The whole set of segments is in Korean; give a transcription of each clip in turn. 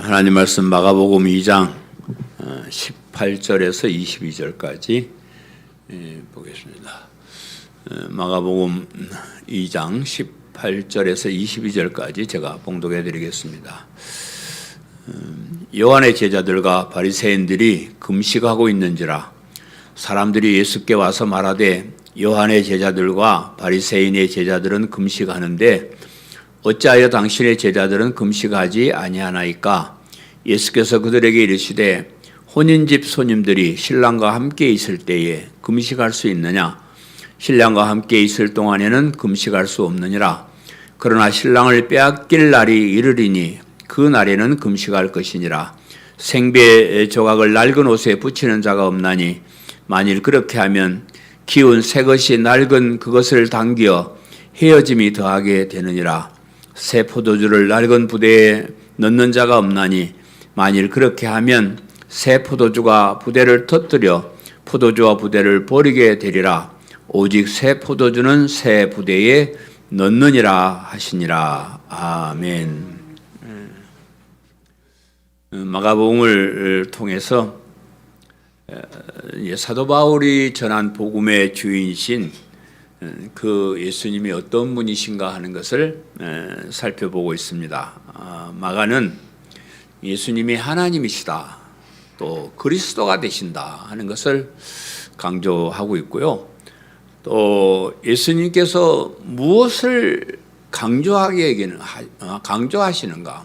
하나님 말씀 마가복음 2장 18절에서 22절까지 보겠습니다. 마가복음 2장 18절에서 22절까지 제가 봉독해 드리겠습니다. 요한의 제자들과 바리새인들이 금식하고 있는지라 사람들이 예수께 와서 말하되 요한의 제자들과 바리새인의 제자들은 금식하는데 어찌하여 당신의 제자들은 금식하지 아니하나이까? 예수께서 그들에게 이르시되 혼인집 손님들이 신랑과 함께 있을 때에 금식할 수 있느냐? 신랑과 함께 있을 동안에는 금식할 수 없느니라. 그러나 신랑을 빼앗길 날이 이르리니 그 날에는 금식할 것이니라. 생배 조각을 낡은 옷에 붙이는 자가 없나니 만일 그렇게 하면 기운 새 것이 낡은 그것을 당겨 헤어짐이 더하게 되느니라. 새 포도주를 낡은 부대에 넣는 자가 없나니 만일 그렇게 하면 새 포도주가 부대를 터뜨려 포도주와 부대를 버리게 되리라. 오직 새 포도주는 새 부대에 넣느니라 하시니라. 아멘. 마가복음을 통해서 사도 바울이 전한 복음의 주인이신 그 예수님이 어떤 분이신가 하는 것을 살펴보고 있습니다. 마가는 예수님이 하나님이시다, 또 그리스도가 되신다 하는 것을 강조하고 있고요. 또 예수님께서 무엇을 강조하시는가,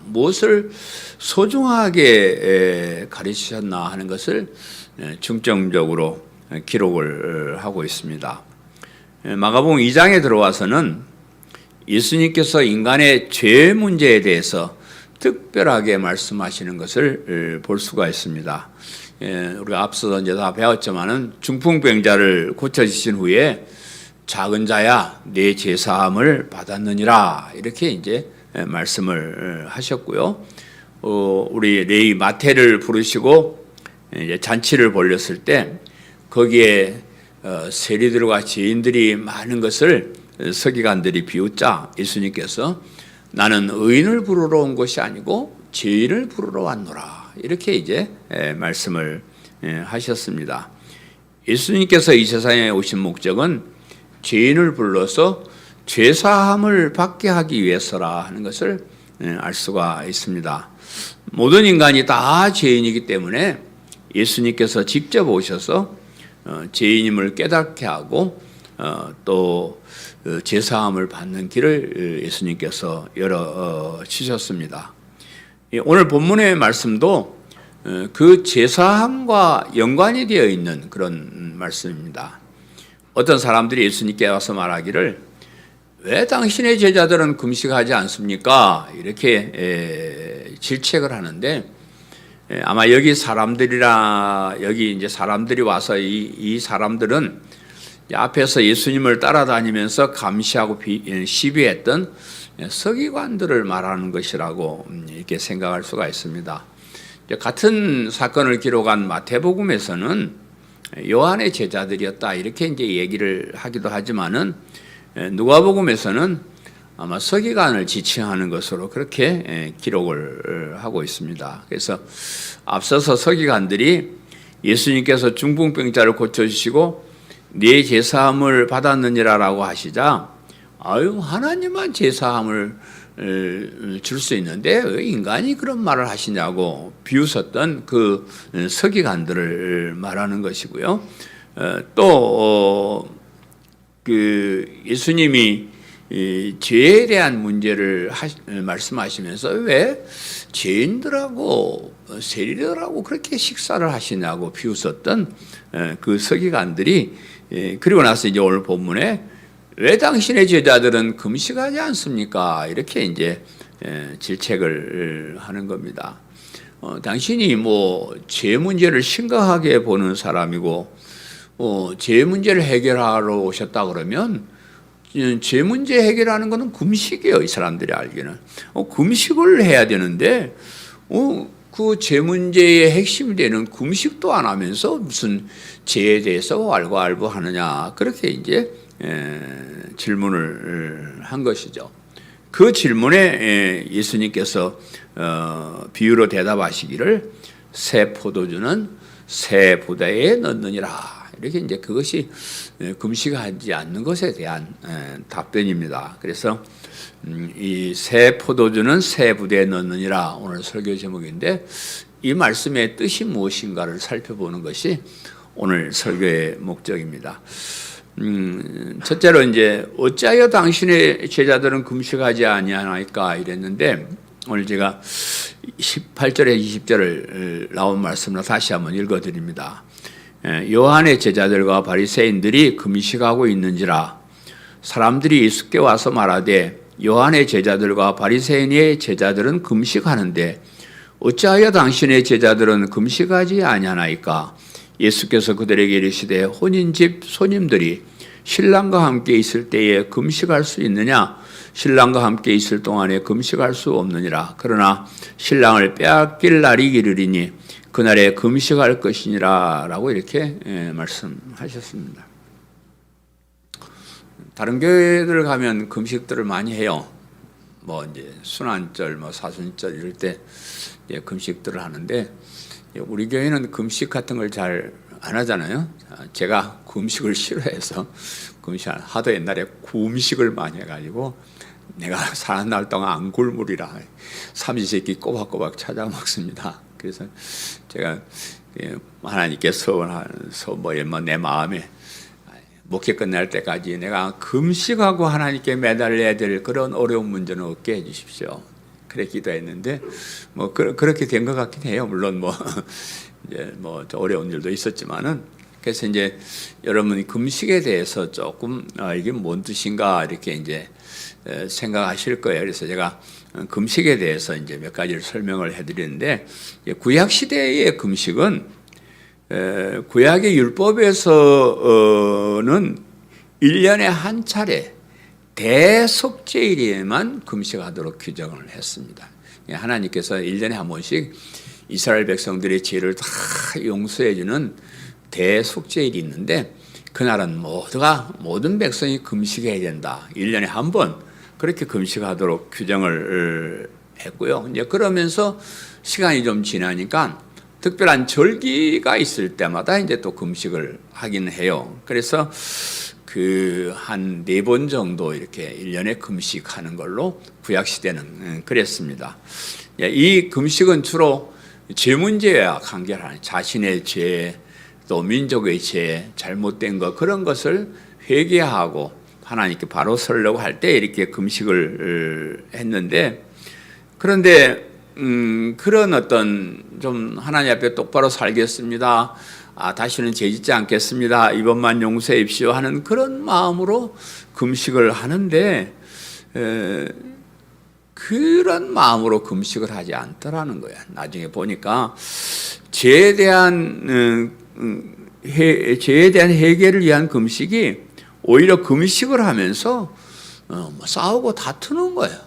무엇을 소중하게 가르치셨나 하는 것을 중점적으로 기록을 하고 있습니다. 마가복음 2장에 들어와서는 예수님께서 인간의 죄 문제에 대해서 특별하게 말씀하시는 것을 볼 수가 있습니다. 우리가 앞서서 이제 다 배웠지만은 중풍병자를 고쳐주신 후에 작은 자야 내 죄 사함을 받았느니라 이렇게 이제 말씀을 하셨고요. 우리 레위 마태를 부르시고 이제 잔치를 벌렸을 때 거기에 세리들과 죄인들이 많은 것을 서기관들이 비웃자 예수님께서 나는 의인을 부르러 온 것이 아니고 죄인을 부르러 왔노라 이렇게 이제 말씀을 하셨습니다. 예수님께서 이 세상에 오신 목적은 죄인을 불러서 죄사함을 받게 하기 위해서라 하는 것을 알 수가 있습니다. 모든 인간이 다 죄인이기 때문에 예수님께서 직접 오셔서 죄인임을 깨닫게 하고 또 죄사함을 받는 길을 예수님께서 열어주셨습니다. 오늘 본문의 말씀도 그 죄사함과 연관이 되어 있는 그런 말씀입니다. 어떤 사람들이 예수님께 와서 말하기를 왜 당신의 제자들은 금식하지 않습니까? 이렇게 질책을 하는데 아마 여기 이제 사람들이 와서 이 사람들은 앞에서 예수님을 따라다니면서 감시하고 시비했던 서기관들을 말하는 것이라고 이렇게 생각할 수가 있습니다. 같은 사건을 기록한 마태복음에서는 요한의 제자들이었다 이렇게 이제 얘기를 하기도 하지만은 누가복음에서는 아마 서기관을 지칭하는 것으로 그렇게 기록을 하고 있습니다. 그래서 앞서서 서기관들이 예수님께서 중풍병자를 고쳐주시고 네 제사함을 받았느니라라고 하시자 하나님만 제사함을 줄 수 있는데 왜 인간이 그런 말을 하시냐고 비웃었던 그 서기관들을 말하는 것이고요. 또 그 예수님이 죄에 대한 문제를 말씀하시면서 왜 죄인들하고 세리들하고 그렇게 식사를 하시냐고 비웃었던 그 서기관들이 그리고 나서 이제 오늘 본문에 왜 당신의 제자들은 금식하지 않습니까? 이렇게 이제 질책을 하는 겁니다. 당신이 죄 문제를 심각하게 보는 사람이고 죄 문제를 해결하러 오셨다 그러면 죄 문제 해결하는 것은 금식이에요. 이 사람들이 알기는 금식을 해야 되는데 그 죄 문제의 핵심이 되는 금식도 안 하면서 무슨 죄에 대해서 왈가왈부하느냐 그렇게 이제 질문을 한 것이죠. 그 질문에 예수님께서 비유로 대답하시기를 새 포도주는 새 부대에 넣느니라. 이렇게 이제 그것이 금식하지 않는 것에 대한 답변입니다. 그래서 이 새 포도주는 새 부대에 넣느니라 오늘 설교 제목인데 이 말씀의 뜻이 무엇인가를 살펴보는 것이 오늘 설교의 목적입니다. 첫째로 이제 어찌하여 당신의 제자들은 금식하지 아니하나이까 이랬는데 오늘 제가 18절에 20절을 나온 말씀을 다시 한번 읽어드립니다. 요한의 제자들과 바리새인들이 금식하고 있는지라 사람들이 예수께 와서 말하되 요한의 제자들과 바리새인의 제자들은 금식하는데 어찌하여 당신의 제자들은 금식하지 아니하나이까? 예수께서 그들에게 이르시되 혼인집 손님들이 신랑과 함께 있을 때에 금식할 수 있느냐? 신랑과 함께 있을 동안에 금식할 수 없느니라. 그러나 신랑을 빼앗길 날이 이르리니 그날에 금식할 것이니라 라고 이렇게 말씀하셨습니다. 다른 교회들 가면 금식들을 많이 해요. 뭐 이제 순환절, 뭐 사순절 이럴 때 금식들을 하는데 우리 교회는 금식 같은 걸 잘 안 하잖아요. 제가 금식을 싫어해서 하도 옛날에 굶식을 많이 해가지고 내가 사는 날 동안 안 굶으리라 삼시세끼 꼬박꼬박 찾아 먹습니다. 그래서 제가 하나님께서 내 마음에 목회 끝날 때까지 내가 금식하고 하나님께 매달려야 될 그런 어려운 문제는 없게 해주십시오. 그래 기도했는데 뭐 그렇게 된 것 같긴 해요. 물론 이제 어려운 일도 있었지만은 그래서 이제 여러분 금식에 대해서 조금 이게 뭔 뜻인가 이렇게 이제 생각하실 거예요. 그래서 제가 금식에 대해서 이제 몇 가지를 설명을 해드리는데 구약 시대의 금식은 구약의 율법에서는 1년에 한 차례 대속죄일에만 금식하도록 규정을 했습니다. 하나님께서 1년에 한 번씩 이스라엘 백성들의 죄를 다 용서해 주는 대속죄일이 있는데 그날은 모든 백성이 금식해야 된다. 1년에 한 번 그렇게 금식하도록 규정을 했고요. 이제 그러면서 시간이 좀 지나니까 특별한 절기가 있을 때마다 이제 또 금식을 하긴 해요. 그래서 한 4번 정도 이렇게 1년에 금식하는 걸로 구약시대는 그랬습니다. 이 금식은 주로 죄 문제와 관계하는 자신의 죄, 또 민족의 죄, 잘못된 것 그런 것을 회개하고 하나님께 바로 서려고 할 때 이렇게 금식을 했는데 그런데 그런 어떤 좀 하나님 앞에 똑바로 살겠습니다. 다시는 죄 짓지 않겠습니다. 이번만 용서해십시오 하는 그런 마음으로 금식을 하는데 그런 마음으로 금식을 하지 않더라는 거야. 나중에 보니까 죄에 대한 해결을 위한 금식이 오히려 금식을 하면서 싸우고 다투는 거예요.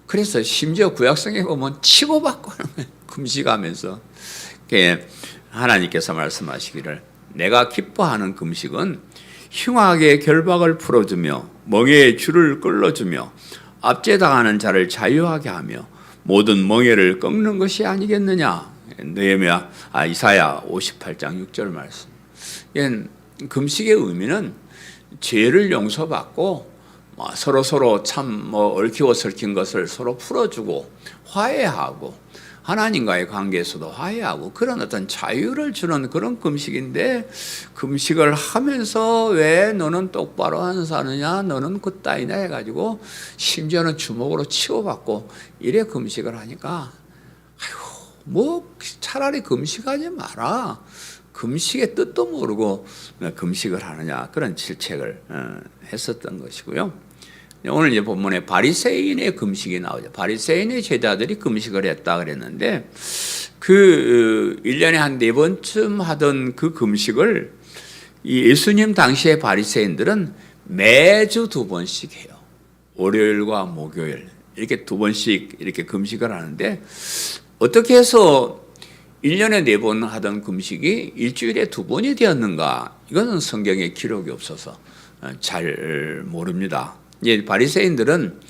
그래서 심지어 구약성에 보면 치고받고 하는 거예요. 금식하면서. 하나님께서 말씀하시기를 내가 기뻐하는 금식은 흉악의 결박을 풀어주며 멍에의 줄을 끌어주며 압제당하는 자를 자유하게 하며 모든 멍에를 꺾는 것이 아니겠느냐. 이사야 58장 6절 말씀. 금식의 의미는 죄를 용서받고 서로 참 얽히고 설킨 것을 서로 풀어주고 화해하고 하나님과의 관계에서도 화해하고 그런 어떤 자유를 주는 그런 금식인데 금식을 하면서 왜 너는 똑바로 안 사느냐 너는 그따위냐 해가지고 심지어는 주먹으로 치고받고 이래 금식을 하니까 차라리 금식하지 마라. 금식의 뜻도 모르고 금식을 하느냐 그런 질책을 했었던 것이고요. 오늘 이제 본문에 바리새인의 금식이 나오죠. 바리새인의 제자들이 금식을 했다 그랬는데 1년에 한 4번쯤 하던 그 금식을 이 예수님 당시의 바리새인들은 매주 2번씩 해요. 월요일과 목요일 이렇게 2번씩 이렇게 금식을 하는데 어떻게 해서 1년에 4번 하던 금식이 일주일에 2번이 되었는가? 이거는 성경에 기록이 없어서 잘 모릅니다. 바리새인들은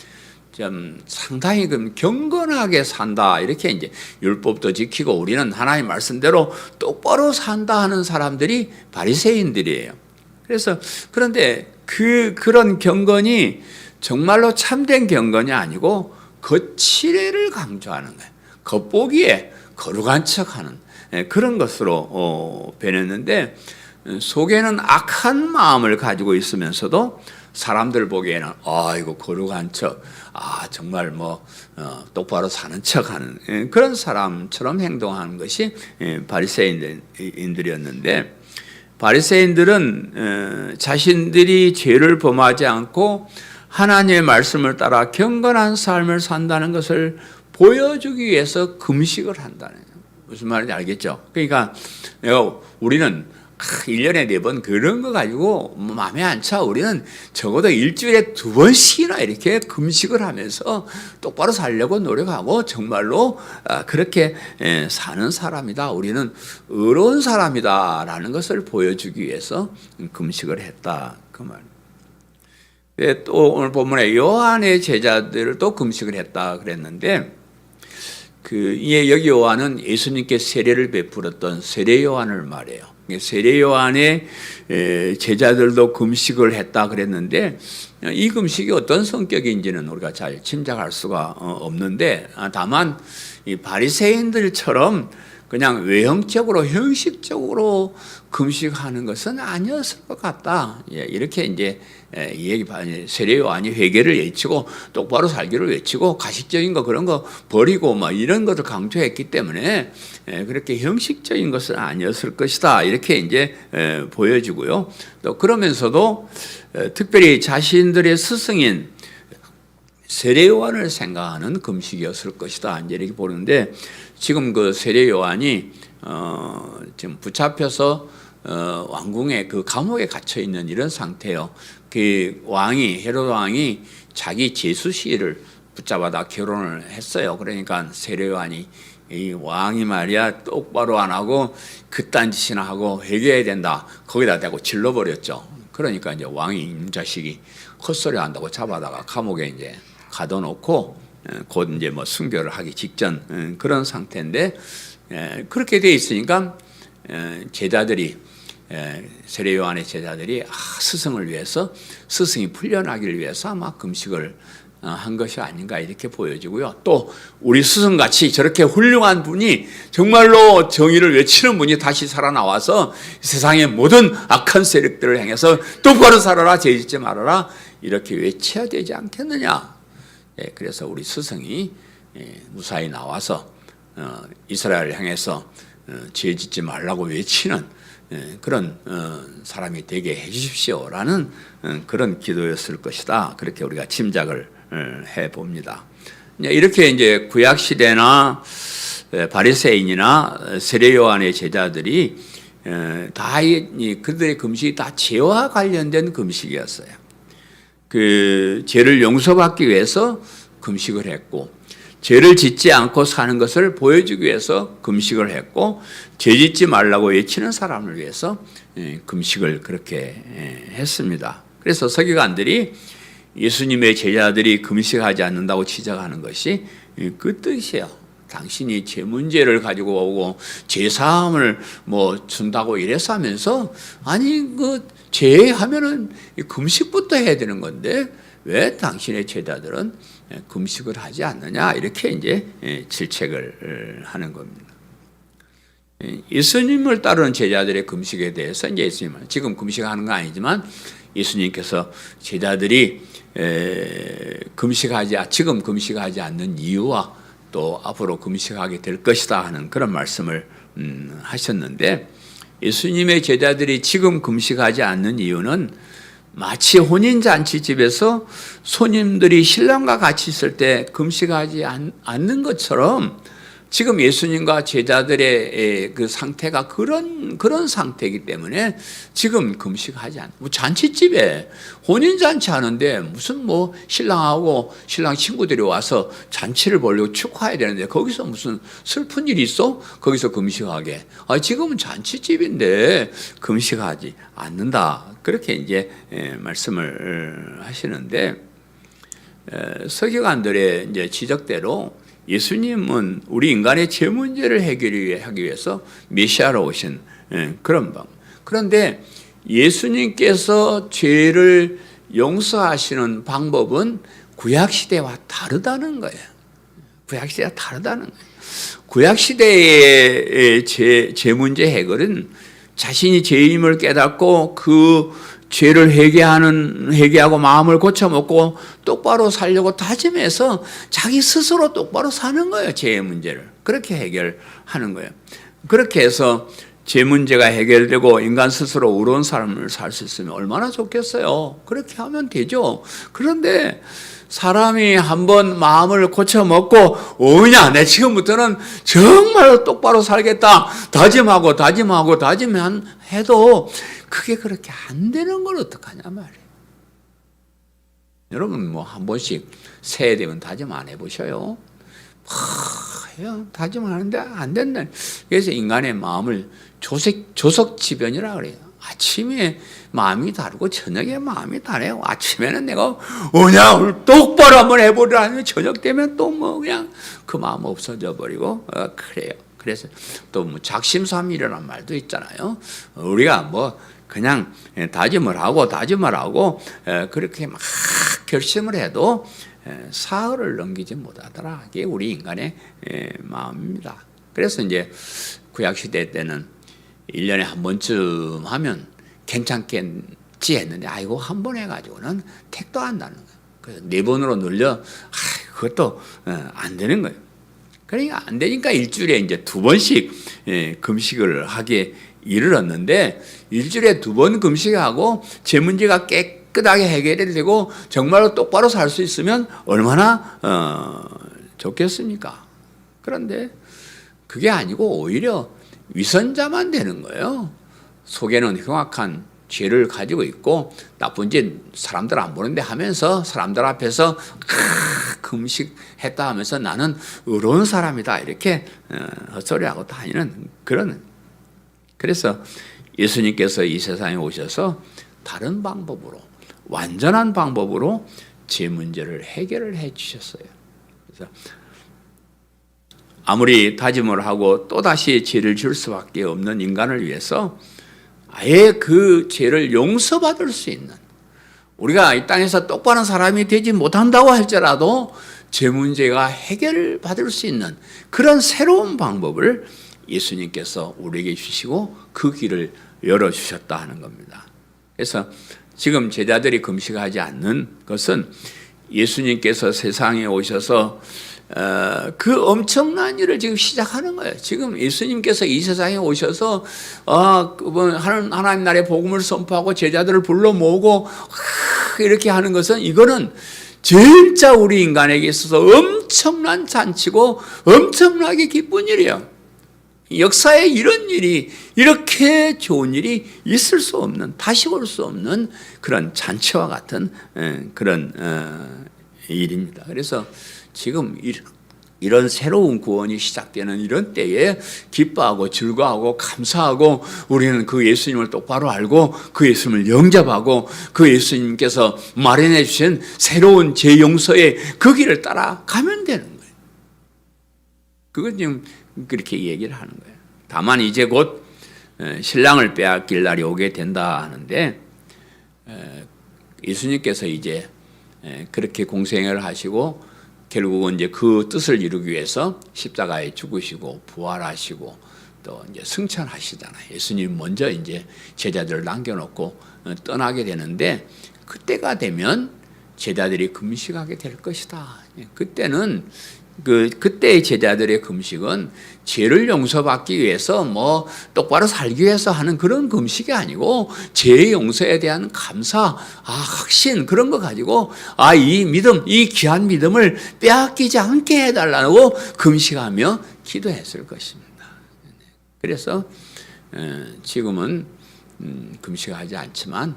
좀 상당히 경건하게 산다. 이렇게 이제 율법도 지키고 우리는 하나님 말씀대로 똑바로 산다 하는 사람들이 바리새인들이에요. 그래서 그런데 그런 경건이 정말로 참된 경건이 아니고 거칠애를 강조하는 거예요. 겉보기에 거룩한 척하는 그런 것으로 변했는데 속에는 악한 마음을 가지고 있으면서도 사람들 보기에는 이거 거룩한 척, 정말 똑바로 사는 척하는 그런 사람처럼 행동하는 것이 바리새인들이었는데, 바리새인들은 자신들이 죄를 범하지 않고 하나님의 말씀을 따라 경건한 삶을 산다는 것을 보여주기 위해서 금식을 한다는 거예요. 무슨 말인지 알겠죠? 그러니까 우리는 1년에 4번 그런 거 가지고 마음에 안 차. 우리는 적어도 일주일에 2번씩이나 이렇게 금식을 하면서 똑바로 살려고 노력하고 정말로 그렇게 사는 사람이다. 우리는 의로운 사람이다라는 것을 보여주기 위해서 금식을 했다. 그 말. 또 오늘 본문에 요한의 제자들을 또 금식을 했다 그랬는데, 여기 요한은 예수님께 세례를 베풀었던 세례 요한을 말해요. 세례 요한의 제자들도 금식을 했다 그랬는데, 이 금식이 어떤 성격인지는 우리가 잘 짐작할 수가 없는데, 다만 이 바리새인들처럼 그냥 외형적으로 형식적으로 금식하는 것은 아니었을 것 같다. 이렇게 이제 세례 요한이 회개를 외치고 똑바로 살기를 외치고 가식적인 거 그런 거 버리고 이런 것을 강조했기 때문에 그렇게 형식적인 것은 아니었을 것이다. 이렇게 이제 보여지고요. 또 그러면서도 특별히 자신들의 스승인 세례 요한을 생각하는 금식이었을 것이다. 이제 이렇게 보는데, 지금 그 세례 요한이 지금 붙잡혀서 왕궁의 그 감옥에 갇혀 있는 이런 상태예요. 그 헤롯 왕이 자기 제수씨를 붙잡아다 결혼을 했어요. 그러니까 세례 요한이 이 왕이 말이야 똑바로 안 하고 그딴 짓이나 하고 회개해야 된다. 거기다 대고 질러버렸죠. 그러니까 이제 왕이 이자식이 헛소리 한다고 잡아다가 감옥에 이제 가둬놓고 곧 이제 순교를 하기 직전 그런 상태인데, 그렇게 돼 있으니까 제자들이 세례 요한의 제자들이 스승을 위해서, 스승이 풀려나기를 위해서 아마 금식을 한 것이 아닌가 이렇게 보여지고요. 또 우리 스승같이 저렇게 훌륭한 분이, 정말로 정의를 외치는 분이 다시 살아나와서 세상의 모든 악한 세력들을 향해서 똑바로 살아라, 죄짓지 말아라 이렇게 외쳐야 되지 않겠느냐. 그래서 우리 스승이 무사히 나와서 이스라엘을 향해서 죄짓지 말라고 외치는 그런 사람이 되게 해주십시오라는 그런 기도였을 것이다. 그렇게 우리가 짐작을 해봅니다. 이렇게 이제 구약 시대나 바리새인이나 세례 요한의 제자들이 다 그들의 금식이 다 죄와 관련된 금식이었어요. 그 죄를 용서받기 위해서 금식을 했고, 죄를 짓지 않고 사는 것을 보여주기 위해서 금식을 했고, 죄 짓지 말라고 외치는 사람을 위해서 금식을 그렇게 했습니다. 그래서 서기관들이 예수님의 제자들이 금식하지 않는다고 지적하는 것이 그 뜻이에요. 당신이 죄 문제를 가지고 오고 죄사함을 준다고 이래서 하면서, 아니 죄하면은 금식부터 해야 되는 건데 왜 당신의 제자들은 금식을 하지 않느냐, 이렇게 이제 질책을 하는 겁니다. 예수님을 따르는 제자들의 금식에 대해서 이제 예수님은 지금 금식하는 건 아니지만, 예수님께서 제자들이 지금 금식하지 않는 이유와 또 앞으로 금식하게 될 것이다 하는 그런 말씀을 하셨는데, 예수님의 제자들이 지금 금식하지 않는 이유는 마치 혼인잔치집에서 손님들이 신랑과 같이 있을 때 금식하지 않는 것처럼 지금 예수님과 제자들의 그 상태가 그런 상태이기 때문에 지금 금식하지 않고, 잔치집에 혼인잔치 하는데 무슨 신랑하고 신랑 친구들이 와서 잔치를 벌려고 축하해야 되는데 거기서 무슨 슬픈 일이 있어? 거기서 금식하게. 지금은 잔치집인데 금식하지 않는다. 그렇게 이제 말씀을 하시는데, 서기관들의 이제 지적대로 예수님은 우리 인간의 죄 문제를 해결하기 위해서 메시아로 오신 그런 방. 그런데 예수님께서 죄를 용서하시는 방법은 구약시대와 다르다는 거예요. 구약시대와 다르다는 거예요. 구약시대의 죄 문제 해결은 자신이 죄임을 깨닫고 그 죄를 회개하고 마음을 고쳐먹고 똑바로 살려고 다짐해서 자기 스스로 똑바로 사는 거예요. 죄의 문제를. 그렇게 해결하는 거예요. 그렇게 해서 죄 문제가 해결되고 인간 스스로 의로운 삶을 살 수 있으면 얼마나 좋겠어요. 그렇게 하면 되죠. 그런데 사람이 한번 마음을 고쳐먹고 내 지금부터는 정말 똑바로 살겠다 다짐하면 해도 그게 그렇게 안 되는 걸 어떡하냐 말이에요. 여러분 한 번씩 새해 되면 다짐 안 해보셔요? 다짐하는데 안 된다. 그래서 인간의 마음을 조석지변이라 그래요. 아침에 마음이 다르고 저녁에 마음이 다르요. 아침에는 내가 오늘 똑바로 한번 해보려 하면 저녁 되면 또 그냥 그 마음 없어져 버리고 그래요. 그래서 또 작심삼일이라는 말도 있잖아요. 우리가 그냥 다짐을 하고 그렇게 막 결심을 해도 사흘을 넘기지 못하더라. 이게 우리 인간의 마음입니다. 그래서 이제 구약시대 때는 1년에 한 번쯤 하면 괜찮겠지 했는데 한 번 해가지고는 택도 안 나는 거예요. 그래서 4번으로 늘려 그것도 안 되는 거예요. 그러니까 안 되니까 일주일에 이제 2번씩 금식을 하게 이르렀는데 일주일에 2번 금식하고 제 문제가 깨끗하게 해결이 되고 정말로 똑바로 살 수 있으면 얼마나 좋겠습니까? 그런데 그게 아니고 오히려 위선자만 되는 거예요. 속에는 흉악한 죄를 가지고 있고 나쁜 짓 사람들 안 보는데 하면서 사람들 앞에서 금식했다 하면서 나는 의로운 사람이다 이렇게 헛소리하고 다니는 그런. 그래서 예수님께서 이 세상에 오셔서 다른 방법으로 완전한 방법으로 죄 문제를 해결을 해 주셨어요. 그래서 아무리 다짐을 하고 또다시 죄를 지을 수밖에 없는 인간을 위해서 아예 그 죄를 용서받을 수 있는, 우리가 이 땅에서 똑바른 사람이 되지 못한다고 할지라도 죄 문제가 해결받을 수 있는 그런 새로운 방법을 예수님께서 우리에게 주시고 그 길을 열어주셨다 하는 겁니다. 그래서 지금 제자들이 금식하지 않는 것은 예수님께서 세상에 오셔서 그 엄청난 일을 지금 시작하는 거예요. 지금 예수님께서 이 세상에 오셔서 하나님 나라의 복음을 선포하고 제자들을 불러 모으고 이렇게 하는 것은 이거는 진짜 우리 인간에게 있어서 엄청난 잔치고 엄청나게 기쁜 일이에요. 역사에 이런 일이, 이렇게 좋은 일이 있을 수 없는, 다시 올 수 없는 그런 잔치와 같은 그런 일입니다. 그래서 지금 이런 새로운 구원이 시작되는 이런 때에 기뻐하고 즐거워하고 감사하고 우리는 그 예수님을 똑바로 알고 그 예수님을 영접하고 그 예수님께서 마련해 주신 새로운 죄 용서의 그 길을 따라가면 되는 거예요. 그건 지금 그렇게 얘기를 하는 거예요. 다만 이제 곧 신랑을 빼앗길 날이 오게 된다 하는데 예수님께서 이제 그렇게 공생애를 하시고 결국은 이제 그 뜻을 이루기 위해서 십자가에 죽으시고 부활하시고 또 이제 승천하시잖아요. 예수님 먼저 이제 제자들을 남겨놓고 떠나게 되는데 그때가 되면 제자들이 금식하게 될 것이다. 그때는 그때의 제자들의 금식은 죄를 용서받기 위해서 똑바로 살기 위해서 하는 그런 금식이 아니고 죄의 용서에 대한 감사, 확신 그런 거 가지고 이 믿음, 이 귀한 믿음을 빼앗기지 않게 해달라고 금식하며 기도했을 것입니다. 그래서 지금은 금식하지 않지만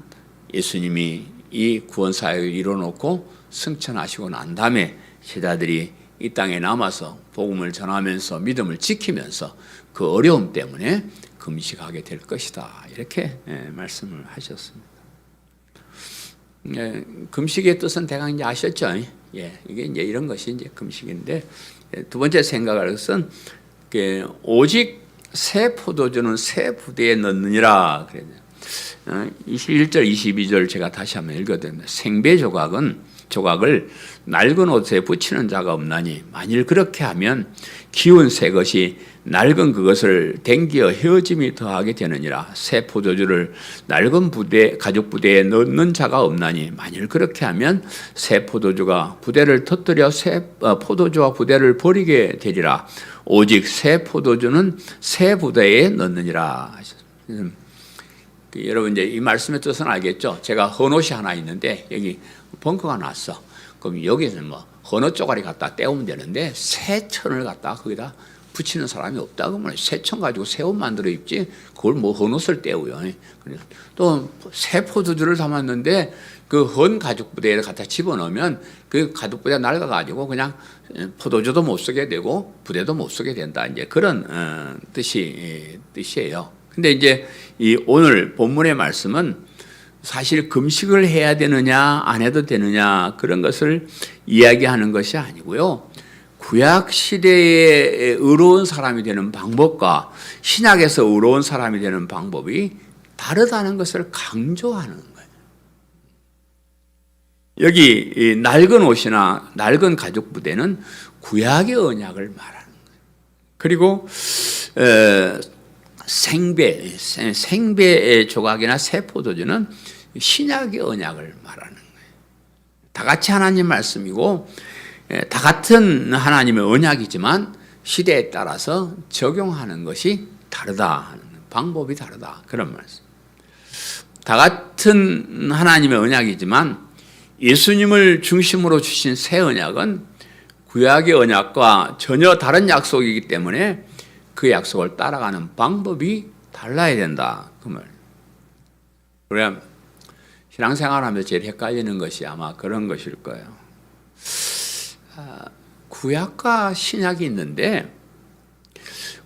예수님이 이 구원 사역을 이뤄놓고 승천하시고 난 다음에 제자들이 이 땅에 남아서 복음을 전하면서 믿음을 지키면서 그 어려움 때문에 금식하게 될 것이다. 이렇게 말씀을 하셨습니다. 금식의 뜻은 대강 이제 아셨죠? 예, 이게 이제 이런 것이 이제 금식인데, 두 번째 생각할 것은 오직 새 포도주는 새 부대에 넣느니라 그랬네요. 21절, 22절 제가 다시 한번 읽어드립니다. 생배 조각을 낡은 옷에 붙이는 자가 없나니 만일 그렇게 하면 기운 새 것이 낡은 그것을 댕기어 헤어짐이 더하게 되느니라. 새 포도주를 낡은 가죽 부대에 넣는 자가 없나니 만일 그렇게 하면 새 포도주가 부대를 터뜨려 새 포도주와 부대를 버리게 되리라. 오직 새 포도주는 새 부대에 넣느니라. 여러분 이제 이 말씀의 뜻은 알겠죠? 제가 헌옷이 하나 있는데 여기 벙커가 났어. 그럼 여기서는 뭐 헌옷 쪼가리 갖다 떼우면 되는데 새 천을 갖다 거기다 붙이는 사람이 없다 그러면 새 천 가지고 새 옷 만들어 입지 그걸 뭐 헌옷을 떼우요. 또 새 포도주를 담았는데 그 헌 가죽 부대에 갖다 집어넣으면 그 가죽 부대가 낡아가지고 그냥 포도주도 못 쓰게 되고 부대도 못 쓰게 된다. 이제 그런 뜻이에요. 근데 이제 이 오늘 본문의 말씀은 사실 금식을 해야 되느냐 안 해도 되느냐 그런 것을 이야기하는 것이 아니고요. 구약 시대에 의로운 사람이 되는 방법과 신약에서 의로운 사람이 되는 방법이 다르다는 것을 강조하는 거예요. 여기 이 낡은 옷이나 낡은 가죽 부대는 구약의 언약을 말하는 거예요. 그리고 생배 조각이나 새 포도주는 신약의 언약을 말하는 거예요. 다 같이 하나님 말씀이고 다 같은 하나님의 언약이지만 시대에 따라서 적용하는 것이 다르다. 방법이 다르다. 그런 말씀. 다 같은 하나님의 언약이지만 예수님을 중심으로 주신 새 언약은 구약의 언약과 전혀 다른 약속이기 때문에 그 약속을 따라가는 방법이 달라야 된다. 그 말. 그래 신앙생활하면서 제일 헷갈리는 것이 아마 그런 것일 거예요. 구약과 신약이 있는데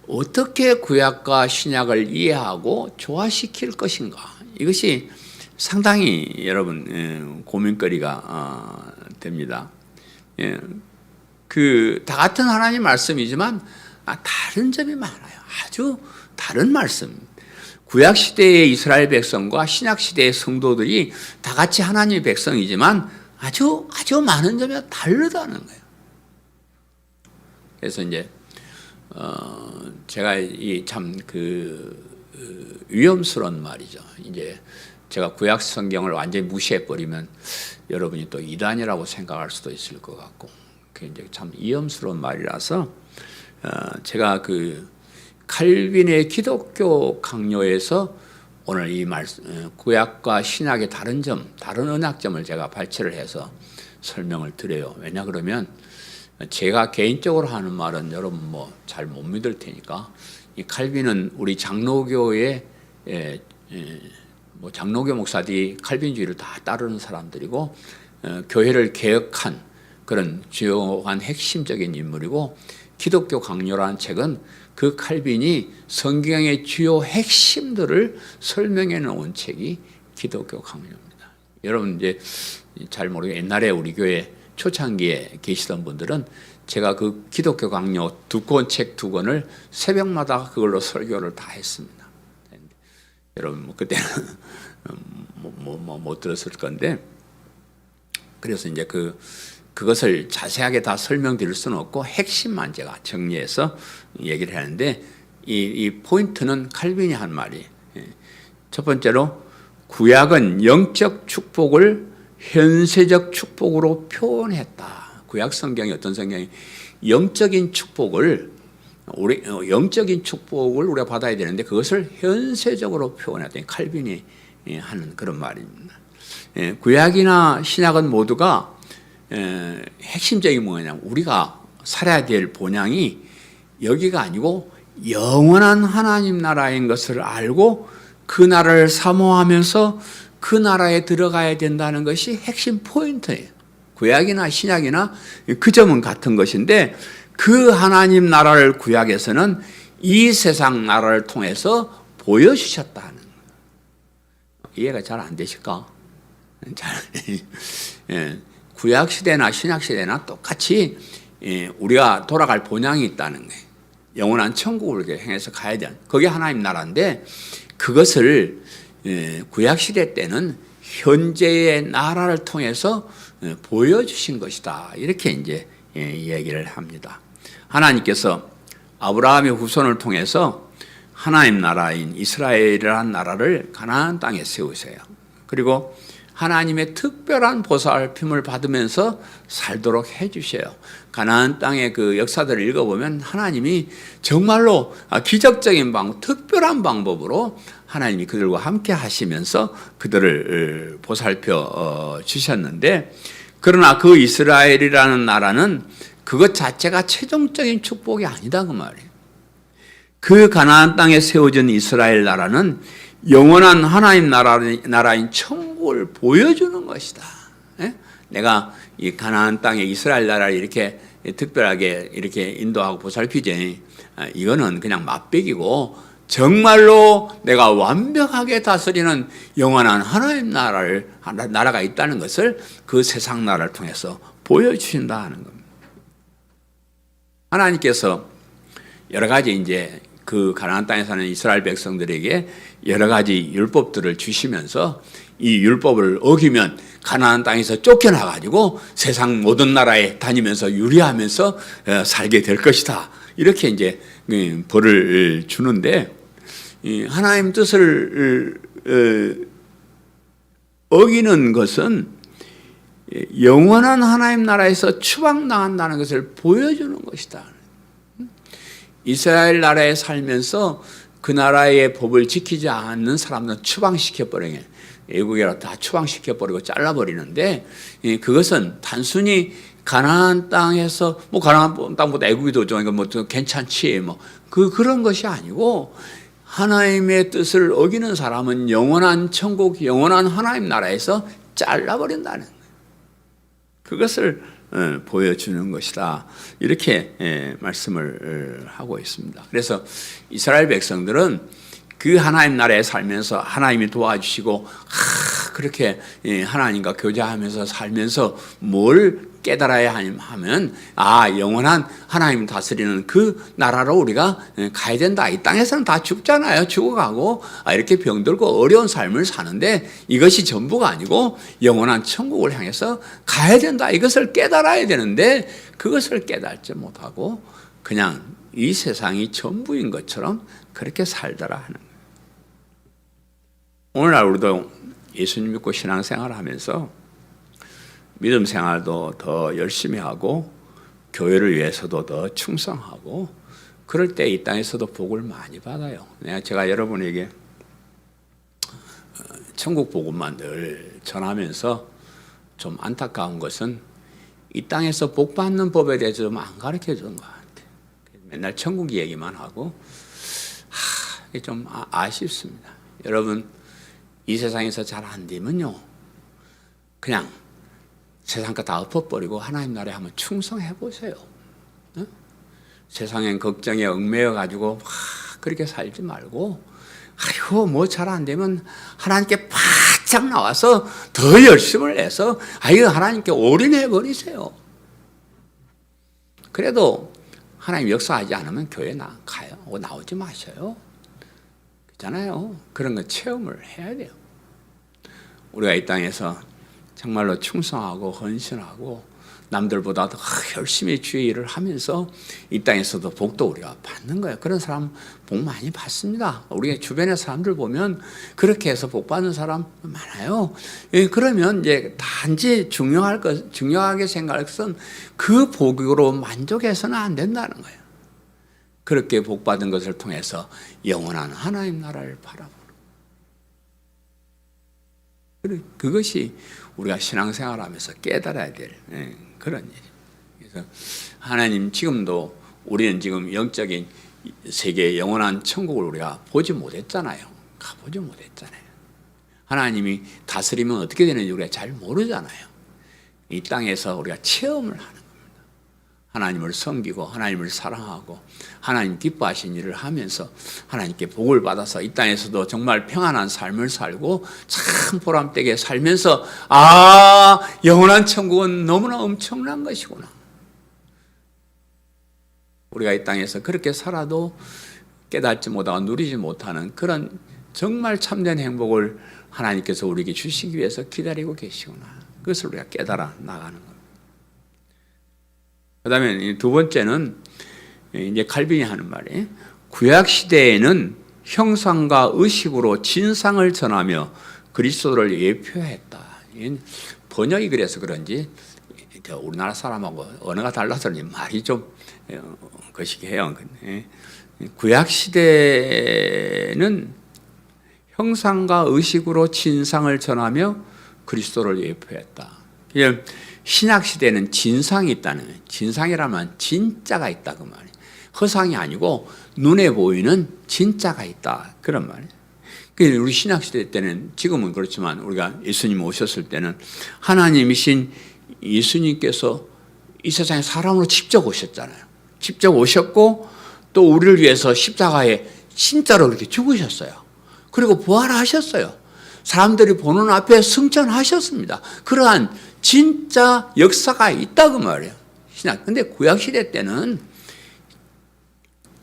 어떻게 구약과 신약을 이해하고 조화시킬 것인가? 이것이 상당히 여러분 고민거리가 됩니다. 그 다 같은 하나님 말씀이지만 다른 점이 많아요. 아주 다른 말씀. 구약 시대의 이스라엘 백성과 신약 시대의 성도들이 다 같이 하나님의 백성이지만 아주 많은 점이 다르다는 거예요. 그래서 이제 제가 이 참 위험스러운 말이죠. 이제 제가 구약 성경을 완전히 무시해 버리면 여러분이 또 이단이라고 생각할 수도 있을 것 같고, 그게 이제 참 위험스러운 말이라서 제가 칼빈의 기독교 강요에서 오늘 이 말씀 구약과 신약의 다른 언약점을 제가 발췌를 해서 설명을 드려요. 왜냐 그러면 제가 개인적으로 하는 말은 여러분 뭐 잘 못 믿을 테니까, 이 칼빈은 우리 장로교의 뭐 장로교 목사들이 칼빈주의를 다 따르는 사람들이고 교회를 개혁한 그런 주요한 핵심적인 인물이고, 기독교 강요라는 책은 그 칼빈이 성경의 주요 핵심들을 설명해 놓은 책이 기독교 강요입니다. 여러분 이제 잘 모르게 옛날에 우리 교회 초창기에 계시던 분들은 제가 그 기독교 강요 책 두 권을 새벽마다 그걸로 설교를 다 했습니다. 여러분 뭐 그때는 못 들었을 건데, 그래서 이제 그것을 자세하게 다 설명드릴 수는 없고 핵심만 제가 정리해서 얘기를 하는데, 이 포인트는 칼빈이 한 말이, 첫 번째로 구약은 영적 축복을 현세적 축복으로 표현했다. 구약 성경이 어떤 성경이 영적인 축복을 우리가 받아야 되는데 그것을 현세적으로 표현했다. 칼빈이 하는 그런 말입니다. 구약이나 신약은 모두가 핵심적인 뭐냐면 우리가 살아야 될 본향이 여기가 아니고 영원한 하나님 나라인 것을 알고 그 나라를 사모하면서 그 나라에 들어가야 된다는 것이 핵심 포인트예요. 구약이나 신약이나 그 점은 같은 것인데, 그 하나님 나라를 구약에서는 이 세상 나라를 통해서 보여주셨다는 거예요. 이해가 잘 안 되실까? 구약 시대나 신약 시대나 똑같이 우리가 돌아갈 본향이 있다는 거예요. 영원한 천국을 향해서 가야 되는, 그게 하나님 나라인데, 그것을 구약 시대 때는 현재의 나라를 통해서 보여주신 것이다. 이렇게 이제 얘기를 합니다. 하나님께서 아브라함의 후손을 통해서 하나님 나라인 이스라엘이라는 나라를 가나안 땅에 세우세요. 그리고 하나님의 특별한 보살핌을 받으면서 살도록 해주셔요. 가나안 땅의 그 역사들을 읽어보면 하나님이 정말로 기적적인 방법, 특별한 방법으로 하나님이 그들과 함께 하시면서 그들을 보살펴 주셨는데, 그러나 그 이스라엘이라는 나라는 그것 자체가 최종적인 축복이 아니다 그 말이에요. 그 가나안 땅에 세워진 이스라엘 나라는 영원한 하나님 나라인 천국을 보여주는 것이다. 내가 이 가나안 땅에 이스라엘 나라를 이렇게 특별하게 이렇게 인도하고 보살피지, 이거는 그냥 맛배기고 정말로 내가 완벽하게 다스리는 영원한 하나님 나라가 있다는 것을 그 세상 나라를 통해서 보여주신다 하는 겁니다. 하나님께서 여러 가지 이제 그 가나안 땅에 사는 이스라엘 백성들에게 여러 가지 율법들을 주시면서 이 율법을 어기면 가나안 땅에서 쫓겨나가지고 세상 모든 나라에 다니면서 유리하면서 살게 될 것이다. 이렇게 이제 벌을 주는데, 하나님 뜻을 어기는 것은 영원한 하나님 나라에서 추방당한다는 것을 보여주는 것이다. 이스라엘 나라에 살면서 그 나라의 법을 지키지 않는 사람들은 추방시켜버리게, 애국이라 다 추방시켜버리고 잘라버리는데, 그것은 단순히 가나안 땅에서 가나안 땅보다 애국이 더 좋으니까 괜찮지 그런 것이 아니고, 하나님의 뜻을 어기는 사람은 영원한 천국, 영원한 하나님 나라에서 잘라버린다는 거예요. 그것을 보여주는 것이다. 이렇게 말씀을 하고 있습니다. 그래서 이스라엘 백성들은 그 하나님 나라에 살면서 하나님이 도와주시고 그렇게 하나님과 교제하면서 살면서 뭘 깨달아야 하면 영원한 하나님 다스리는 그 나라로 우리가 가야 된다. 이 땅에서는 다 죽잖아요. 죽어가고 이렇게 병들고 어려운 삶을 사는데 이것이 전부가 아니고 영원한 천국을 향해서 가야 된다. 이것을 깨달아야 되는데 그것을 깨닫지 못하고 그냥 이 세상이 전부인 것처럼 그렇게 살더라 하는 거예요. 오늘날 우리도 예수님 믿고 신앙생활을 하면서 믿음 생활도 더 열심히 하고 교회를 위해서도 더 충성하고 그럴 때 이 땅에서도 복을 많이 받아요. 제가 여러분에게 천국 복음만 늘 전하면서 좀 안타까운 것은 이 땅에서 복 받는 법에 대해서 좀 안 가르쳐 주는 것 같아요. 맨날 천국 얘기만 하고 이게 좀 아쉽습니다. 여러분 이 세상에서 잘 안 되면요 그냥 세상 거 다 엎어버리고 하나님 나라에 한번 충성해 보세요. 세상엔 걱정에 얽매여 가지고 그렇게 살지 말고 뭐 잘 안 되면 하나님께 바짝 나와서 더 열심을 해서 하나님께 올인해 버리세요. 그래도 하나님 역사하지 않으면 교회 가요. 나오지 마셔요. 그렇잖아요. 그런 거 체험을 해야 돼요. 우리가 이 땅에서 정말로 충성하고 헌신하고 남들보다 더 열심히 주의 일을 하면서 이 땅에서도 복도 우리가 받는 거예요. 그런 사람 복 많이 받습니다. 우리 주변의 사람들 보면 그렇게 해서 복 받는 사람 많아요. 그러면 이제 단지 중요하게 생각할 것은 그 복으로 만족해서는 안 된다는 거예요. 그렇게 복 받은 것을 통해서 영원한 하나님 나라를 바라보는 그것이 우리가 신앙생활하면서 깨달아야 될 그런 일이에요. 그래서 하나님 지금도 우리는 지금 영적인 세계의 영원한 천국을 우리가 보지 못했잖아요. 가보지 못했잖아요. 하나님이 다스리면 어떻게 되는지 우리가 잘 모르잖아요. 이 땅에서 우리가 체험을 하는 겁니다. 하나님을 섬기고 하나님을 사랑하고 하나님 기뻐하신 일을 하면서 하나님께 복을 받아서 이 땅에서도 정말 평안한 삶을 살고 참 보람되게 살면서 영원한 천국은 너무나 엄청난 것이구나. 우리가 이 땅에서 그렇게 살아도 깨닫지 못하고 누리지 못하는 그런 정말 참된 행복을 하나님께서 우리에게 주시기 위해서 기다리고 계시구나. 그것을 우리가 깨달아 나가는 겁니다. 그 다음에 두 번째는 이제 칼빈이 하는 말이, 구약 시대에는 형상과 의식으로 진상을 전하며 그리스도를 예표했다. 번역이 그래서 그런지 우리나라 사람하고 언어가 달라서 말이 좀 거시기해요. 구약 시대는 형상과 의식으로 진상을 전하며 그리스도를 예표했다. 신약 시대는 진상이 있다는 거예요. 진상이라면 진짜가 있다 그 말이에요. 허상이 아니고 눈에 보이는 진짜가 있다 그런 말이에요. 우리 신약 시대 때는, 지금은 그렇지만 우리가 예수님 오셨을 때는 하나님이신 예수님께서 이 세상에 사람으로 직접 오셨잖아요. 직접 오셨고 또 우리를 위해서 십자가에 진짜로 그렇게 죽으셨어요. 그리고 부활하셨어요. 사람들이 보는 앞에 승천하셨습니다. 그러한 진짜 역사가 있다 그 말이에요. 신약. 근데 구약 시대 때는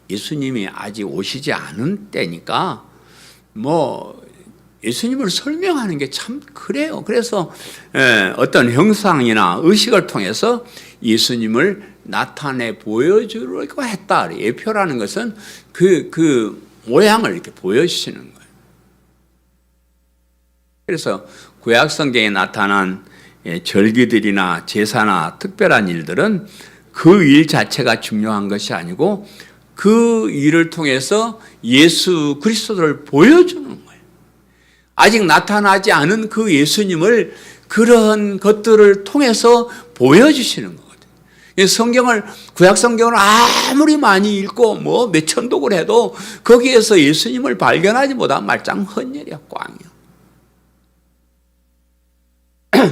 예수님이 아직 오시지 않은 때니까 예수님을 설명하는 게 참 그래요. 그래서 어떤 형상이나 의식을 통해서 예수님을 나타내 보여주려고 했다. 예표라는 것은 그 모양을 이렇게 보여주시는 거예요. 그래서 구약 성경에 나타난 절기들이나 제사나 특별한 일들은 그 일 자체가 중요한 것이 아니고 그 일을 통해서 예수 그리스도를 보여주는 거예요. 아직 나타나지 않은 그 예수님을 그런 것들을 통해서 보여주시는 거거든요. 성경을, 구약 성경을 아무리 많이 읽고 몇 천독을 해도 거기에서 예수님을 발견하지 못한 말짱 헛일이야, 꽝이야.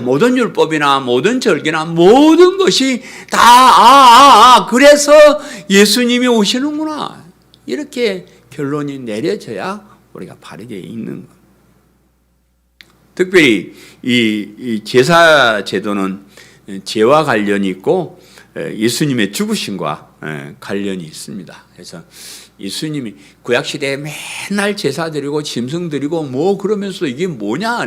모든 율법이나 모든 절기나 모든 것이 다 그래서 예수님이 오시는구나, 이렇게 결론이 내려져야 우리가 바르게 읽는 겁니다. 특별히 이 제사 제도는 죄와 관련이 있고 예수님의 죽으심과 관련이 있습니다. 그래서 예수님이 구약시대에 맨날 제사 드리고 짐승 드리고 그러면서 이게 뭐냐,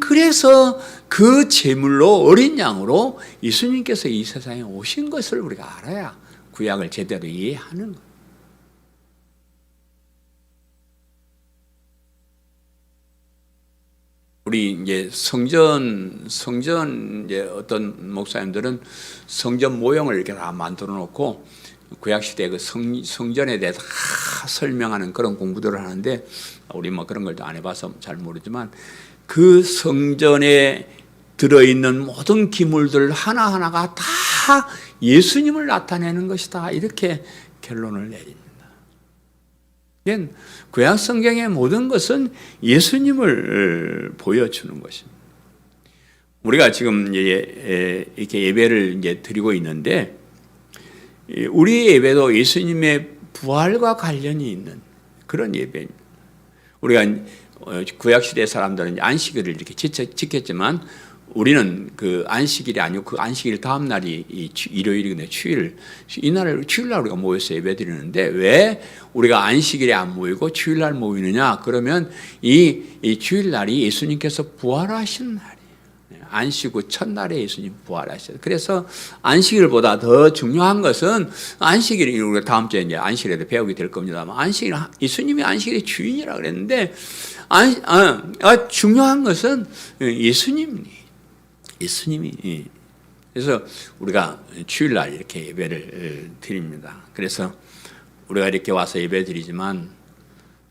그래서 그 제물로 어린 양으로 예수님께서 이 세상에 오신 것을 우리가 알아야 구약을 제대로 이해하는 거예요. 우리 이제 성전 이제 어떤 목사님들은 성전 모형을 이렇게 다 만들어 놓고 구약 시대 그 성전에 대해서 다 설명하는 그런 공부들을 하는데, 우리 그런 걸 안 해봐서 잘 모르지만 그 성전에 들어있는 모든 기물들 하나하나가 다 예수님을 나타내는 것이다, 이렇게 결론을 내립니다. 구약 성경의 모든 것은 예수님을 보여주는 것입니다. 우리가 지금 이렇게 예배를 이제 드리고 있는데, 우리의 예배도 예수님의 부활과 관련이 있는 그런 예배입니다. 우리가 구약 시대 사람들은 안식일을 이렇게 지켰지만 우리는 그 안식일이 아니고 그 안식일 다음 날이 일요일이거든요. 이날을 주일날 우리가 모여서 예배드리는데, 왜 우리가 안식일에 안 모이고 주일날 모이느냐? 그러면 이 주일날이 예수님께서 부활하신 날이에요. 안식 후 첫날에 예수님 부활하셨어요. 그래서 안식일보다 더 중요한 것은, 안식일이 우리가 다음 주에 이제 안식일에 배우게 될 겁니다만, 예수님이 안식일의 주인이라 그랬는데, 중요한 것은 예수님이. 그래서 우리가 주일날 이렇게 예배를 드립니다. 그래서 우리가 이렇게 와서 예배 드리지만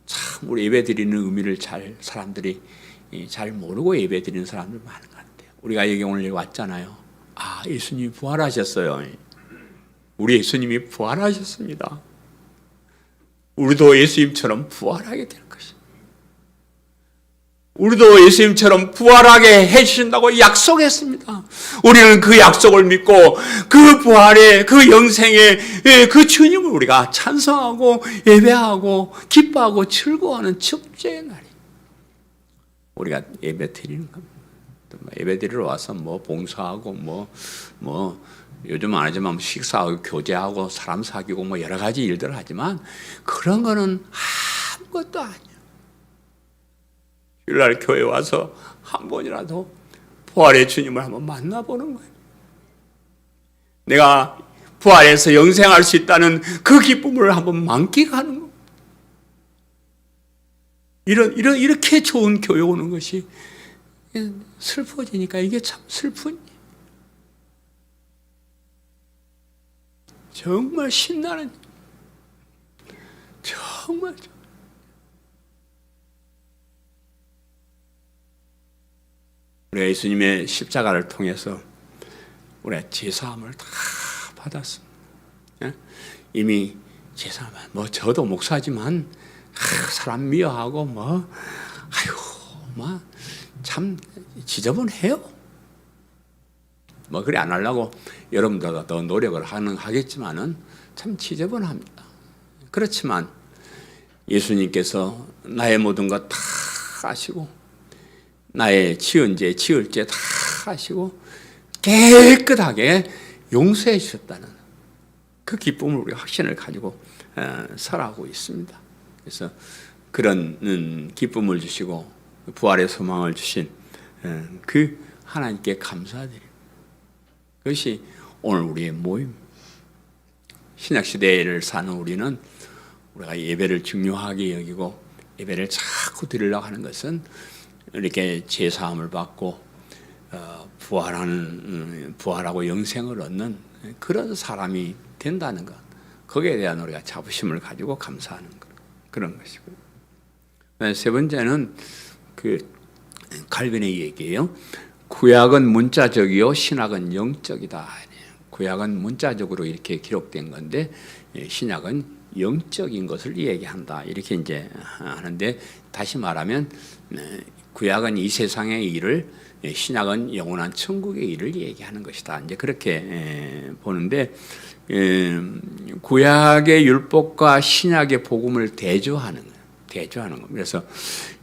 참 우리 예배 드리는 의미를 사람들이 잘 모르고 예배 드리는 사람들 많은 것 같아요. 우리가 여기 오늘 왔잖아요. 예수님이 부활하셨어요. 우리 예수님이 부활하셨습니다. 우리도 예수님처럼 부활하게 될 것입니다. 우리도 예수님처럼 부활하게 해주신다고 약속했습니다. 우리는 그 약속을 믿고 그 부활의 그 영생의 그 주님을 우리가 찬송하고 예배하고 기뻐하고 즐거워하는 축제의 날이 우리가 예배 드리는 겁니다. 예배 드리러 와서 뭐 봉사하고 뭐 요즘은 안 하지만 식사하고 교제하고 사람 사귀고 뭐 여러 가지 일들을 하지만 그런 거는 아무것도 아니에요. 주일날 교회 와서 한 번이라도 부활의 주님을 한번 만나보는 거예요. 내가 부활해서 영생할 수 있다는 그 기쁨을 한번 만끽하는 거예요. 이렇게 좋은 교회 오는 것이 슬퍼지니까 이게 참 슬픈 정말 신나는 정말 우리 예수님의 십자가를 통해서 우리가 제사함을 다 받았습니다. 이미 제사함 뭐 저도 목사지만 사람 미워하고 참 지저분해요. 그래 안 하려고 여러분들보다 더 노력을 하겠지만은 참 지저분합니다. 그렇지만 예수님께서 나의 모든 것 다 아시고 나의 지을 죄 다 아시고 깨끗하게 용서해 주셨다는 그 기쁨을 우리가 확신을 가지고 살아가고 있습니다. 그래서 그런 기쁨을 주시고 부활의 소망을 주신 그 하나님께 감사드립니다. 그것이 오늘 우리의 모임. 신약시대를 사는 우리는 우리가 예배를 중요하게 여기고 예배를 자꾸 드리려고 하는 것은 이렇게 제사함을 받고 부활하고 영생을 얻는 그런 사람이 된다는 것. 거기에 대한 우리가 자부심을 가지고 감사하는 것. 그런 것이고요. 세 번째는 그 칼빈의 얘기예요. 구약은 문자적이요 신약은 영적이다. 구약은 문자적으로 이렇게 기록된 건데 신약은 영적인 것을 얘기한다. 이렇게 이제 하는데 다시 말하면 구약은 이 세상의 일을 신약은 영원한 천국의 일을 얘기하는 것이다. 이제 그렇게 보는데 구약의 율법과 신약의 복음을 대조하는 거예요. 그래서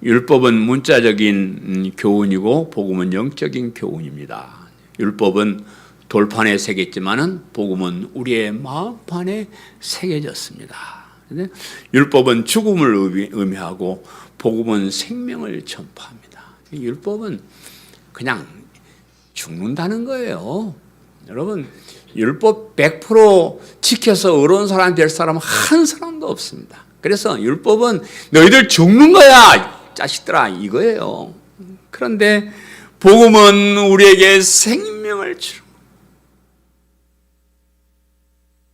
율법은 문자적인 교훈이고 복음은 영적인 교훈입니다. 율법은 돌판에 새겼지만은 복음은 우리의 마음판에 새겨졌습니다. 율법은 죽음을 의미하고 복음은 생명을 전파합니다. 율법은 그냥 죽는다는 거예요. 여러분, 율법 100% 지켜서 의로운 사람 될 사람 한 사람도 없습니다. 그래서 율법은 너희들 죽는 거야, 자식들아, 이거예요. 그런데 복음은 우리에게 생명을 주는 거예요.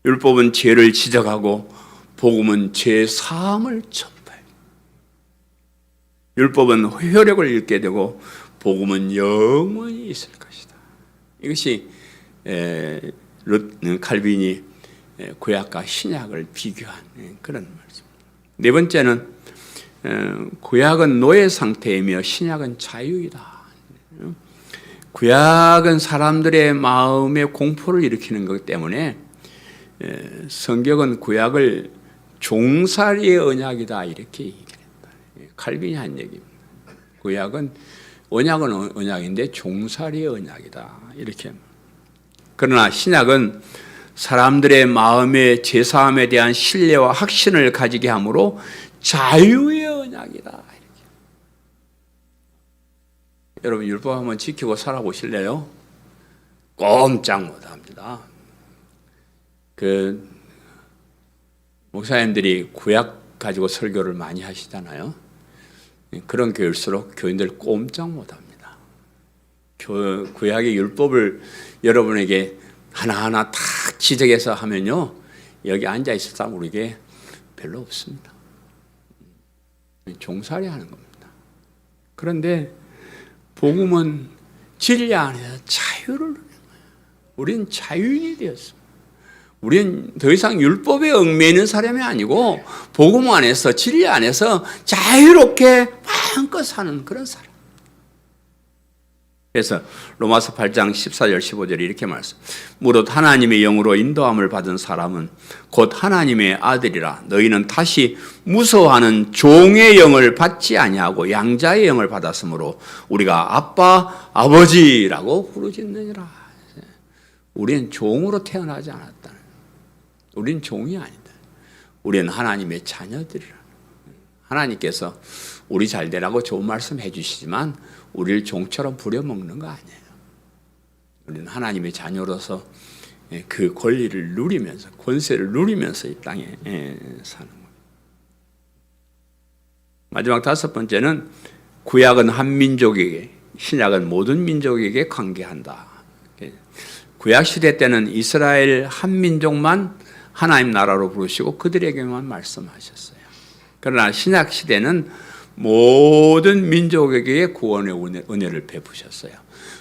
율법은 죄를 지적하고 복음은 죄 사함을 전파해요. 율법은 효력을 잃게 되고 복음은 영원히 있을 것이다. 이것이 칼빈이 구약과 신약을 비교한 그런 말입니다. 네 번째는 구약은 노예 상태이며 신약은 자유이다. 구약은 사람들의 마음에 공포를 일으키는 것 때문에 성경은 구약을 종살이의 언약이다 이렇게 얘기했다. 칼빈이 한 얘기입니다. 언약은 언약인데 종살이의 언약이다 이렇게. 그러나 신약은 사람들의 마음의 제사함에 대한 신뢰와 확신을 가지게 하므로 자유의 언약이다 이렇게. 여러분 율법 한번 지키고 살아보실래요? 꼼짝 못합니다. 그 목사님들이 구약 가지고 설교를 많이 하시잖아요. 그런 교회일수록 교인들 꼼짝 못합니다. 구약의 율법을 여러분에게 하나하나 다 지적해서 하면요, 여기 앉아 있을 사람 우리에게 별로 없습니다. 종살이 하는 겁니다. 그런데 복음은 진리 안에서 자유를 누리는 거예요. 우리는 자유인이 되었습니다. 우리는 더 이상 율법에 얽매이는 사람이 아니고 복음 안에서 진리 안에서 자유롭게 마음껏 사는 그런 사람. 그래서 로마서 8장 14절 15절에 이렇게 말씀. 무릇 하나님의 영으로 인도함을 받은 사람은 곧 하나님의 아들이라. 너희는 다시 무서워하는 종의 영을 받지 아니하고 양자의 영을 받았으므로 우리가 아빠 아버지라고 부르짖느니라. 우리는 종으로 태어나지 않았다. 우리는 종이 아니다. 우리는 하나님의 자녀들이라. 하나님께서 우리 잘 되라고 좋은 말씀 해주시지만 우리를 종처럼 부려먹는 거 아니에요. 우리는 하나님의 자녀로서 그 권리를 누리면서, 권세를 누리면서 이 땅에 사는 거예요. 마지막 다섯 번째는 구약은 한 민족에게, 신약은 모든 민족에게 관계한다. 구약 시대 때는 이스라엘 한 민족만 하나님 나라로 부르시고 그들에게만 말씀하셨어요. 그러나 신약 시대는 모든 민족에게 구원의 은혜를 베푸셨어요.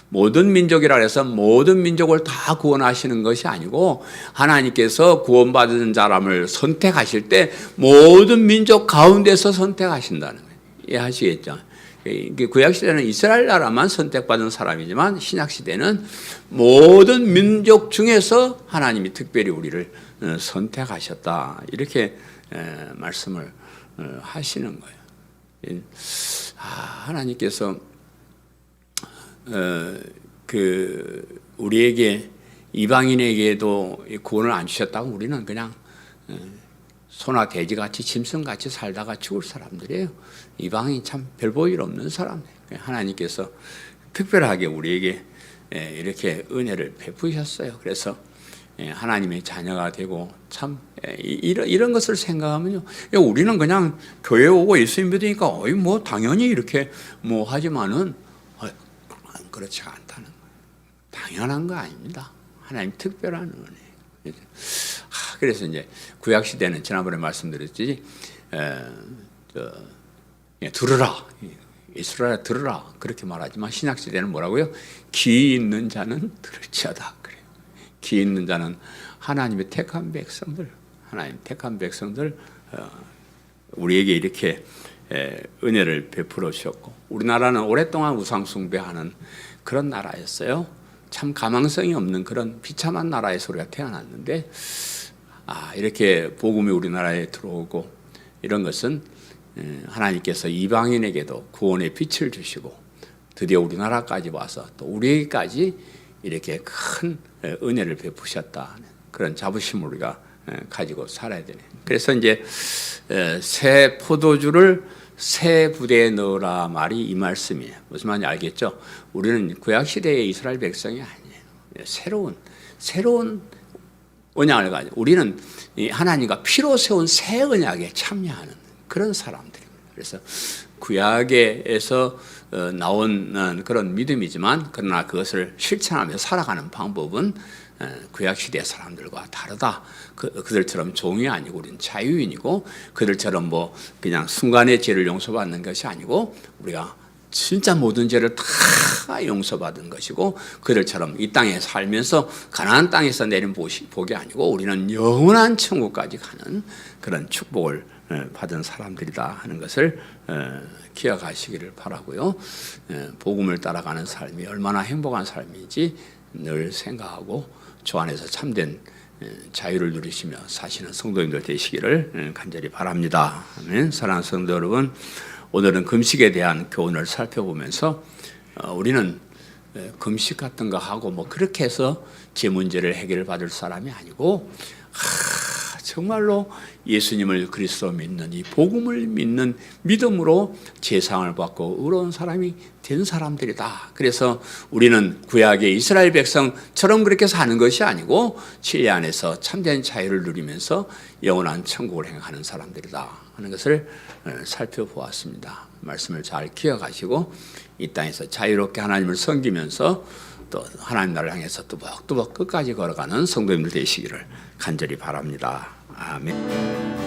모든 민족이라 해서 모든 민족을 다 구원하시는 것이 아니고 하나님께서 구원받은 사람을 선택하실 때 모든 민족 가운데서 선택하신다는 거예요. 이해하시겠죠? 구약시대는 이스라엘 나라만 선택받은 사람이지만 신약시대는 모든 민족 중에서 하나님이 특별히 우리를 선택하셨다. 이렇게 말씀을 하시는 거예요. 하나님께서 우리에게 이방인에게도 구원을 안 주셨다고 우리는 그냥 소나 돼지같이 짐승같이 살다가 죽을 사람들이에요. 이방인 참 별 볼 일 없는 사람들. 하나님께서 특별하게 우리에게 이렇게 은혜를 베푸셨어요. 그래서 하나님의 자녀가 되고 참 이런 것을 생각하면요, 우리는 그냥 교회 오고 예수 믿으니까 뭐 당연히 이렇게 뭐 하지만은 그렇지 않다는 거예요. 당연한 거 아닙니다. 하나님 특별한 은혜. 그래서 이제 구약 시대는 지난번에 말씀드렸지, 들으라, 이스라엘 들으라 그렇게 말하지만 신약 시대는 뭐라고요? 귀 있는 자는 들을지어다. 그래요. 귀 있는 자는 하나님의 택한 백성들, 하나님 택한 백성들, 우리에게 이렇게 은혜를 베풀어 주셨고, 우리나라는 오랫동안 우상 숭배하는 그런 나라였어요. 참 가망성이 없는 그런 비참한 나라에서 우리가 태어났는데, 이렇게 복음이 우리나라에 들어오고 이런 것은 하나님께서 이방인에게도 구원의 빛을 주시고 드디어 우리나라까지 와서 또 우리에게까지 이렇게 큰 은혜를 베푸셨다. 그런 자부심을 우리가 가지고 살아야 되네. 그래서 이제 새 포도주를 새 부대에 넣으라 말이 이 말씀이에요. 무슨 말인지 알겠죠? 우리는 구약 시대의 이스라엘 백성이 아니에요. 새로운 언약을 가지고 우리는 하나님과 피로 세운 새 언약에 참여하는 그런 사람들입니다. 그래서 구약에서 나온 그런 믿음이지만 그러나 그것을 실천하며 살아가는 방법은 구약 시대 사람들과 다르다. 그들처럼 종이 아니고 우리는 자유인이고 그들처럼 뭐 그냥 순간의 죄를 용서받는 것이 아니고 우리가 진짜 모든 죄를 다 용서받은 것이고 그들처럼 이 땅에 살면서 가나안 땅에서 내린 복이 아니고 우리는 영원한 천국까지 가는 그런 축복을 받은 사람들이다 하는 것을 기억하시기를 바라고요. 복음을 따라가는 삶이 얼마나 행복한 삶인지 늘 생각하고 주 안에서 참된 자유를 누리시며 사시는 성도님들 되시기를 간절히 바랍니다. 아멘. 사랑하는 성도 여러분, 오늘은 금식에 대한 교훈을 살펴보면서 우리는 금식 같은 거 하고 뭐 그렇게 해서 제 문제를 해결을 받을 사람이 아니고 정말로 예수님을 그리스도 믿는 이 복음을 믿는 믿음으로 제상을 받고 의로운 사람이 된 사람들이다. 그래서 우리는 구약의 이스라엘 백성처럼 그렇게 사는 것이 아니고 진리 안에서 참된 자유를 누리면서 영원한 천국을 행하는 사람들이다 하는 것을 살펴보았습니다. 말씀을 잘 기억하시고 이 땅에서 자유롭게 하나님을 섬기면서 또 하나님 나라를 향해서 뚜벅뚜벅 끝까지 걸어가는 성도님들 되시기를 간절히 바랍니다. 아멘.